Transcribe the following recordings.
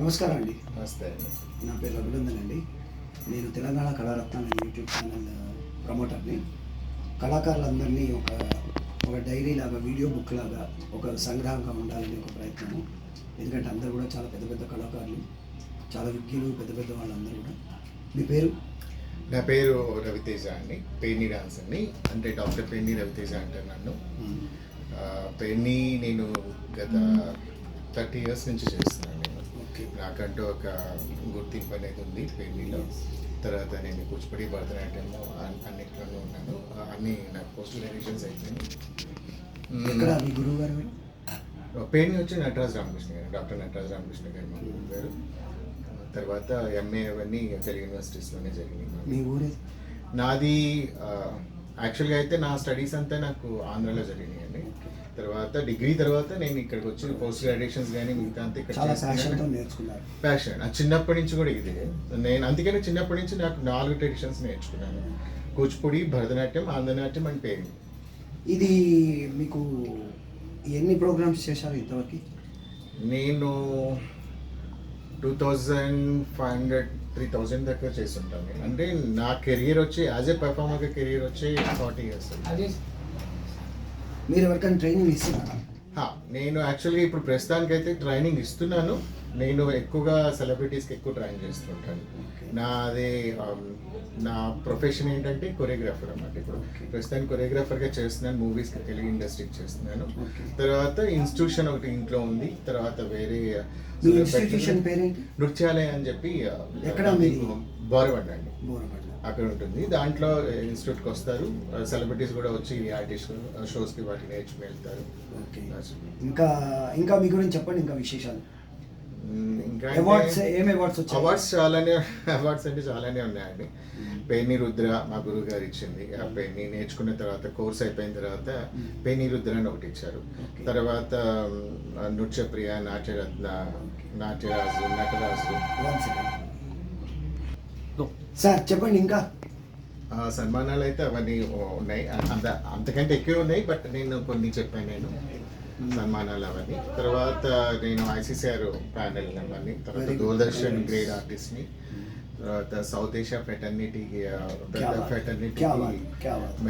నమస్కారం అండి. నమస్తే అండి. నా పేరు రఘునందన్ అండి. నేను తెలంగాణ కళారత్నాలు యూట్యూబ్ ఛానల్ ప్రమోటర్ని. కళాకారులందరినీ ఒక డైరీ లాగా, వీడియో బుక్ లాగా, ఒక సంగ్రహంగా ఉండాలని ఒక ప్రయత్నము. ఎందుకంటే అందరూ కూడా చాలా పెద్ద పెద్ద కళాకారులు, చాలా విజ్ఞులు, పెద్ద పెద్ద వాళ్ళందరూ కూడా. మీ పేరు? నా పేరు రవితేజ అండి. పేర్ని డాన్స్ అండి, అంటే డాక్టర్ పేర్ని రవితేజ అంటారు నన్ను. పేర్ని నేను గత 30 years నుంచి చేస్తున్నాను. నేను నాకంటూ ఒక గుర్తింపు అనేది ఉంది పేర్నిలో. తర్వాత నేను కూచిపూడి, భరతనాట్యం అన్నింటిలోనూ ఉన్నాను. అన్ని నాకు పోస్ట్ గ్రాడ్యుయేషన్స్ అయిపోయింది. మీ గురువు గారు? పేర్ని వచ్చి నటరాజ్ రామకృష్ణ గారు, డాక్టర్ నటరాజ్ రామకృష్ణ గారు మా గురువు గారు. తర్వాత ఎంఏ అవన్నీ తెలుగు యూనివర్సిటీస్లోనే జరిగినాయి. మీ ఊరే? నాది యాక్చువల్గా అయితే నా స్టడీస్ అంతా నాకు ఆంధ్రాలో జరిగినాయి అండి. తర్వాత డిగ్రీ తర్వాత నేను ఇక్కడికి వచ్చి పోస్ట్ గ్రాడ్యుయేషన్స్ కానీ మిగతా అంతా ఇక్కడ నేర్చుకున్నాను. ప్యాషన్ చిన్నప్పటి నుంచి కూడా ఇది. నేను అందుకని చిన్నప్పటి నుంచి నాకు 4 ట్రెడిషన్స్ నేర్చుకున్నాను: కూచిపూడి, భరతనాట్యం, ఆంధ్రనాట్యం అండ్ పేరు. ఇది మీకు ఎన్ని ప్రోగ్రామ్స్ చేశారు ఇంతవరకు? నేను 2500 3000 దాకా చేస్తుంటాను. అంటే నా కెరియర్ వచ్చి యాజ్ ఏ పర్ఫార్మర్గా కెరియర్ వచ్చి 40 years. మీరు ఎవరికైనా ట్రైనింగ్ ఇస్తున్నారా? నేను యాక్చువల్గా ఇప్పుడు ప్రస్తుతానికి అయితే ట్రైనింగ్ ఇస్తున్నాను. నేను ఎక్కువగా సెలబ్రిటీస్కి ఎక్కువ ట్రైన్ చేస్తుంటాను. నా ప్రొఫెషన్ ఏంటంటే కొరియోగ్రాఫర్ అన్నమాట. ఇప్పుడు ప్రస్తుతానికి కొరియోగ్రాఫర్గా చేస్తున్నాను, మూవీస్కి, తెలుగు ఇండస్ట్రీకి చేస్తున్నాను. తర్వాత ఇన్స్టిట్యూషన్ ఒకటి ఇంట్లో ఉంది. తర్వాత వేరే ఇన్స్టిట్యూషన్ పేరేంటి? నృత్యాలయ అని చెప్పి బోరబండ అండి, అక్కడ ఉంటుంది. దాంట్లో ఇన్స్టిట్యూట్కి వస్తారు సెలబ్రిటీస్ కూడా వచ్చి ఆర్టిస్ట్ షోస్కి వాటికి నేర్చుకుని వెళ్తారు. ఇంకా మీ గురించి చెప్పండి, ఇంకా విశేషాలు. ఇంకా అవార్డ్స్ అంటే చాలానే ఉన్నాయండి. పేర్ని రుద్ర మా గురువు గారు ఇచ్చింది. ఆ పేర్ని నేర్చుకున్న తర్వాత, కోర్స్ అయిపోయిన తర్వాత పేర్ని రుద్ర అని ఒకటి ఇచ్చారు. తర్వాత నృత్యప్రియ, నాట్యరత్న, నాట్యరాజు, నటరాజు. సార్ చెప్పండి. ఇంకా సన్మానాలు అయితే అవన్నీ ఉన్నాయి, అంతకంటే ఎక్కువ ఉన్నాయి, బట్ నేను కొన్ని చెప్పాను నేను సన్మానాలు అవన్నీ. తర్వాత నేను ICCR ప్యానెల్ నెంబర్ని, తర్వాత దూరదర్శన్ గ్రేడ్ ఆర్టిస్ట్ని, తర్వాత సౌత్ ఏషియా ఫెటర్నిటీ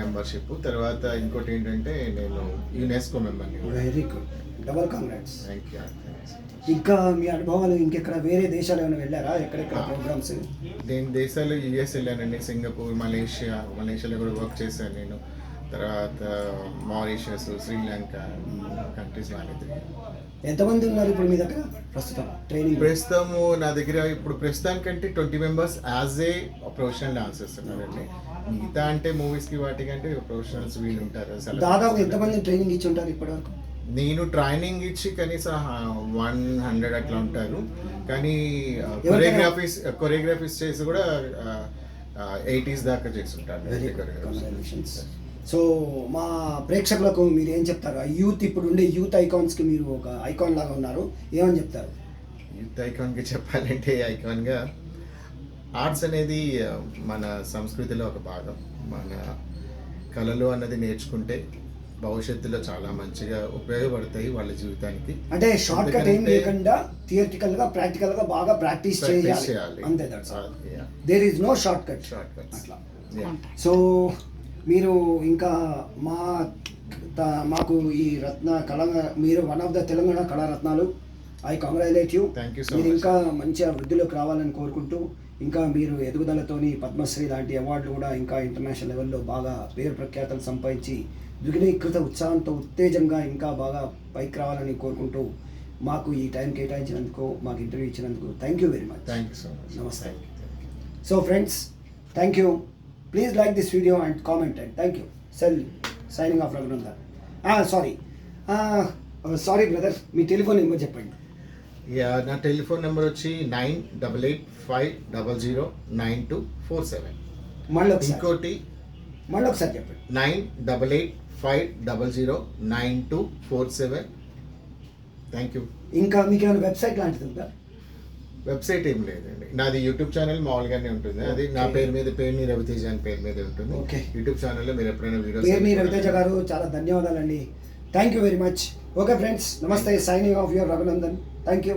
మెంబర్షిప్. తర్వాత ఇంకోటి ఏంటంటే నేను యునెస్కో మెంబర్ని. Very good, double congrats. Thank you. ఇంకా మీ అనుభవాలు ఇంకెక్కడ వేరే దేశాలు ఏమైనా వెళ్ళారా? ఎక్కడెక్కడ ప్రోగ్రామ్స్? నేను దేశాలు US వెళ్ళానండి, సింగపూర్, మలేషియాలో కూడా వర్క్ చేశాను నేను. తర్వాత మారిషస్, శ్రీలంక కంట్రీస్ వాళ్ళది. ఎంతమంది ఉన్నారు ఇప్పుడు మీ దగ్గర ప్రస్తుతం ట్రైనింగ్? ప్రస్తుతము నా దగ్గర ఇప్పుడు ప్రస్తుతానికంటే 20 members as a professional dancers ఉన్నారండి. మిగతా అంటే మూవీస్కి వాటికంటే ప్రొఫెషనల్స్ వీళ్ళు ఉంటారు. దాదాపు ఎంతమంది ట్రైనింగ్ ఇచ్చి ఉంటారు ఇప్పటివరకు? నేను ట్రైనింగ్ ఇచ్చి కనీసం 100 అట్లా ఉంటారు. కానీ కొరియోగ్రఫీస్ చేసి కూడా 80s దాకా చేస్తుంటారు. సో మా ప్రేక్షకులకు మీరు ఏం చెప్తారు? యూత్, ఇప్పుడు ఉండే యూత్ ఐకాన్స్కి మీరు ఒక ఐకాన్ లాగా ఉన్నారు, ఏమని చెప్తారు? యూత్ ఐకాన్కి చెప్పాలంటే, ఐకాన్గా ఆర్ట్స్ అనేది మన సంస్కృతిలో ఒక భాగం. మన కళలు అన్నది నేర్చుకుంటే భవిష్యత్తులో చాలా మంచిగా ఉపయోగపడతాయి వాళ్ళ జీవితానికి. అంటే షార్ట్ కట్ ఏం లేకుండా థియరిటికల్ గా, ప్రాక్టికల్ గా బాగా ప్రాక్టీస్ చేయాలి, అంతే. There is no short cut అట్లా. సో మీరు ఇంకా మాకు ఈ మీరు వన్ ఆఫ్ ద తెలంగాణ కళారత్నాలు. I congratulate you. మీరు ఇంకా మంచిగా వృద్ధిలోకి రావాలని కోరుకుంటూ, ఇంకా మీరు ఎదుగుదలతోని పద్మశ్రీ లాంటి అవార్డులు కూడా ఇంకా ఇంటర్నేషనల్ లెవెల్లో బాగా పేరు ప్రఖ్యాతలు సంపాదించి ద్విగుణీకృత ఉత్సాహంతో, ఉత్తేజంగా ఇంకా బాగా పైకి రావాలని కోరుకుంటూ, మాకు ఈ టైం కేటాయించినందుకు, మాకు ఇంటర్వ్యూ ఇచ్చినందుకు thank you very much. Thank you so much. నమస్తే. So friends, thank you. Please like this video and comment, and thank you. Signing off Raghunandan. Sorry brother, మీ టెలిఫోన్ నెంబర్ చెప్పండి. నా టెలిఫోన్ నెంబర్ వచ్చి 9885009247. ఇంకోటి మళ్ళీ ఒకసారి చెప్పండి. 9885009247. Thank you. ఇంకా మీకు ఏమైనా వెబ్సైట్ లాంటిది ఉందా? వెబ్సైట్ ఏం లేదండి, నాది యూట్యూబ్ ఛానల్ మామూలుగానే ఉంటుంది. అది నా పేరు మీద, పేర్ని రవితేజ అని పేరు మీద ఉంటుంది. యూట్యూబ్ ఛానల్లో మీరు ఎప్పుడైనా వీడియోస్. పేర్ని రవితేజ గారు, చాలా ధన్యవాదాలండి. Thank you very much. Okay friends, నమస్తే. Signing off your Raghunandan. Thank you.